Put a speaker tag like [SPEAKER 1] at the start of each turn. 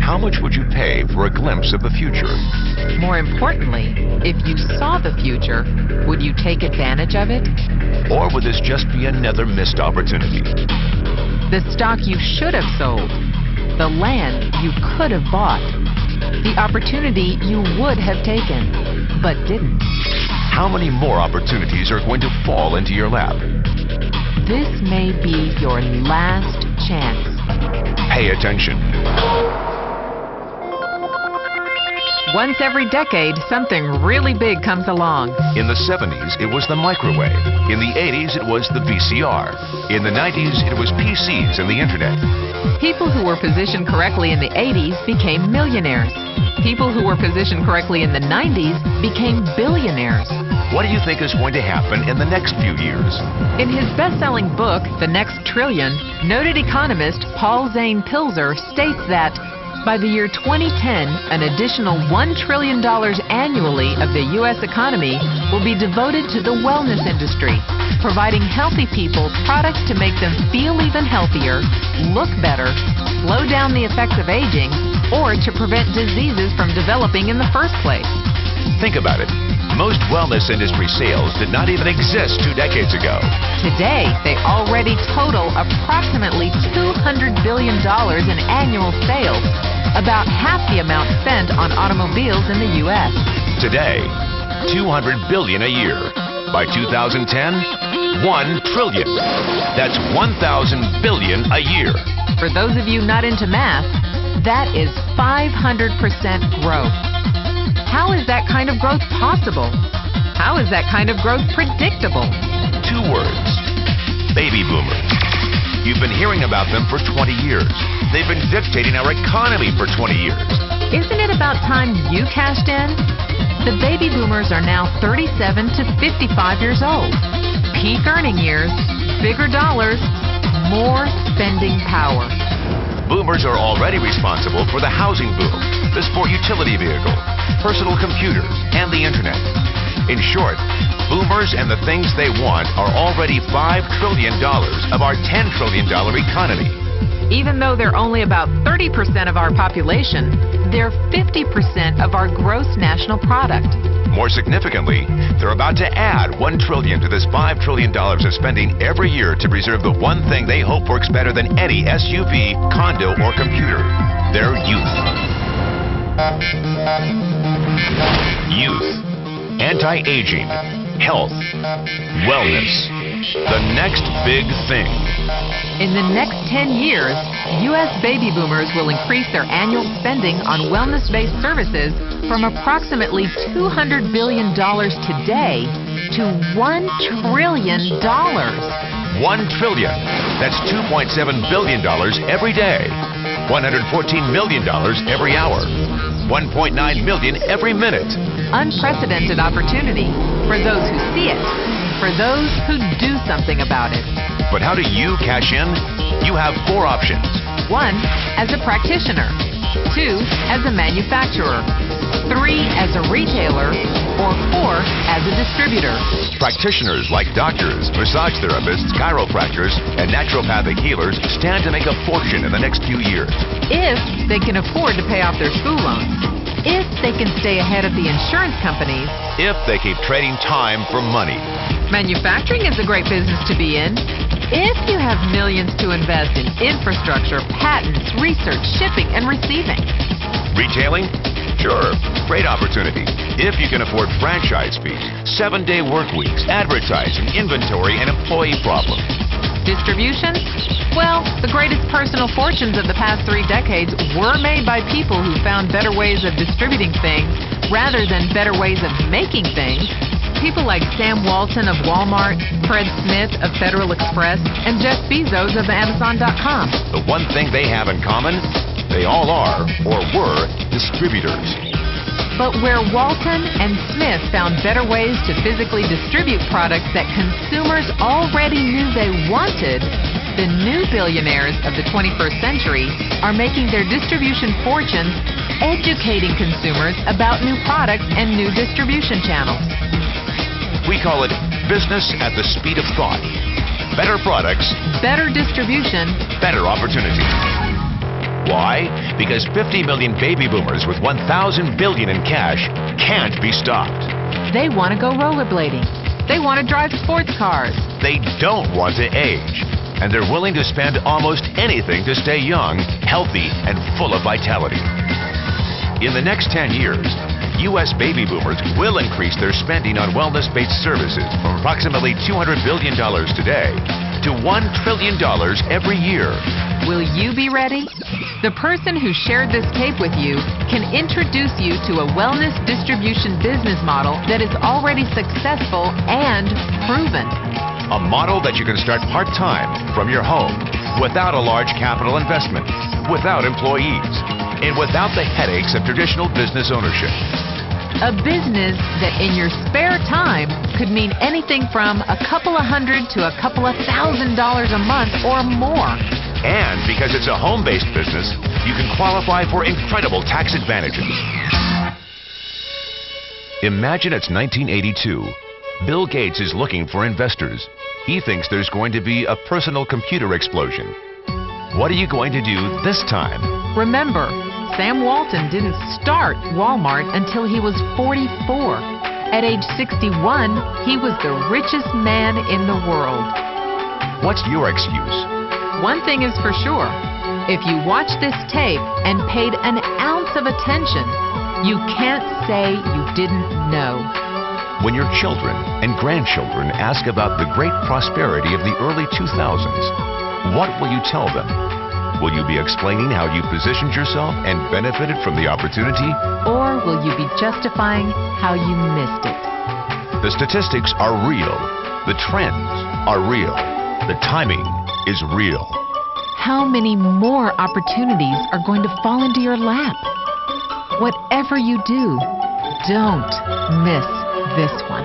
[SPEAKER 1] How much would you pay for a glimpse of the future?
[SPEAKER 2] More importantly, if you saw the future, would you take advantage of it?
[SPEAKER 1] Or would this just be another missed opportunity?
[SPEAKER 2] The stock you should have sold, the land you could have bought, the opportunity you would have taken, but didn't.
[SPEAKER 1] How many more opportunities are going to fall into your lap?
[SPEAKER 2] This may be your last chance.
[SPEAKER 1] Pay attention.
[SPEAKER 2] Once every decade, something really big comes along.
[SPEAKER 1] In the 70s, it was the microwave. In the 80s, it was the VCR. In the 90s, it was PCs and the internet.
[SPEAKER 2] People who were positioned correctly in the 80s became millionaires. People who were positioned correctly in the 90s became billionaires.
[SPEAKER 1] What do you think is going to happen in the next few years?
[SPEAKER 2] In his best-selling book, The Next Trillion, noted economist Paul Zane Pilzer states that by the year 2010, an additional $1 trillion annually of the U.S. economy will be devoted to the wellness industry, providing healthy people products to make them feel even healthier, look better, slow down the effects of aging, or to prevent diseases from developing in the first place.
[SPEAKER 1] Think about it. Most wellness industry sales did not even exist 2 decades ago.
[SPEAKER 2] Today, they already total approximately $200 billion in annual sales, about half the amount spent on automobiles in the U.S.
[SPEAKER 1] Today, $200 billion a year. By 2010, $1 trillion. That's 1,000 billion a year.
[SPEAKER 2] For those of you not into math, that is 500% growth. How is that kind of growth possible? How is that kind of growth predictable?
[SPEAKER 1] 2 words. Baby boomers. You've been hearing about them for 20 years. They've been dictating our economy for 20 years.
[SPEAKER 2] Isn't it about time you cashed in? The baby boomers are now 37 to 55 years old. Peak earning years, bigger dollars, more spending power.
[SPEAKER 1] Boomers are already responsible for the housing boom, the sport utility vehicle, personal computers, and the internet. In short, boomers and the things they want are already $5 trillion of our $10 trillion economy.
[SPEAKER 2] Even though they're only about 30% of our population, they're 50% of our gross national product.
[SPEAKER 1] More significantly, they're about to add $1 trillion to this $5 trillion of spending every year to preserve the one thing they hope works better than any SUV, condo, or computer: their youth. Youth, anti-aging, health, wellness. The next big thing.
[SPEAKER 2] In the next 10 years, U.S. baby boomers will increase their annual spending on wellness-based services from approximately $200 billion today to $1 trillion.
[SPEAKER 1] $1 trillion. That's $2.7 billion every day. $114 million every hour. $1.9 million every minute.
[SPEAKER 2] Unprecedented opportunity for those who see it, for those who do something about it.
[SPEAKER 1] But how do you cash in? You have 4 options.
[SPEAKER 2] 1, as a practitioner. 2, as a manufacturer. 3, as a retailer. Or 4, as a distributor.
[SPEAKER 1] Practitioners like doctors, massage therapists, chiropractors, and naturopathic healers stand to make a fortune in the next few years.
[SPEAKER 2] If they can afford to pay off their school loans. If they can stay ahead of the insurance companies.
[SPEAKER 1] If they keep trading time for money.
[SPEAKER 2] Manufacturing is a great business to be in. If you have millions to invest in infrastructure, patents, research, shipping, and receiving.
[SPEAKER 1] Retailing? Sure, great opportunity. If you can afford franchise fees, 7-day work weeks, advertising, inventory, and employee problems.
[SPEAKER 2] Distribution? Well, the greatest personal fortunes of the past 3 decades were made by people who found better ways of distributing things rather than better ways of making things. People like Sam Walton of Walmart, Fred Smith of Federal Express, and Jeff Bezos of Amazon.com.
[SPEAKER 1] The one thing they have in common, they all are, or were, distributors.
[SPEAKER 2] But where Walton and Smith found better ways to physically distribute products that consumers already knew they wanted, the new billionaires of the 21st century are making their distribution fortunes educating consumers about new products and new distribution channels.
[SPEAKER 1] We call it business at the speed of thought. Better products,
[SPEAKER 2] better distribution,
[SPEAKER 1] better opportunity. Why? Because 50 million baby boomers with 1,000 billion in cash can't be stopped.
[SPEAKER 2] They want to go rollerblading. They want to drive sports cars.
[SPEAKER 1] They don't want to age. And they're willing to spend almost anything to stay young, healthy, and full of vitality. In the next 10 years, U.S. baby boomers will increase their spending on wellness-based services from approximately $200 billion today to $1 trillion every year.
[SPEAKER 2] Will you be ready? The person who shared this tape with you can introduce you to a wellness distribution business model that is already successful and proven.
[SPEAKER 1] A model that you can start part-time from your home without a large capital investment, without employees, and without the headaches of traditional business ownership.
[SPEAKER 2] A business that in your spare time could mean anything from a couple of $100 to a couple of $1,000 a month or more.
[SPEAKER 1] And because it's a home-based business, you can qualify for incredible tax advantages. Imagine it's 1982. Bill Gates is looking for investors. He thinks there's going to be a personal computer explosion. What are you going to do this time?
[SPEAKER 2] Remember, Sam Walton didn't start Walmart until he was 44. At age 61, he was the richest man in the world.
[SPEAKER 1] What's your excuse?
[SPEAKER 2] One thing is for sure. If you watch this tape and paid an ounce of attention, you can't say you didn't know.
[SPEAKER 1] When your children and grandchildren ask about the great prosperity of the early 2000s, what will you tell them? Will you be explaining how you positioned yourself and benefited from the opportunity?
[SPEAKER 2] Or will you be justifying how you missed it?
[SPEAKER 1] The statistics are real. The trends are real. The timing is real.
[SPEAKER 2] How many more opportunities are going to fall into your lap? Whatever you do, don't miss this one.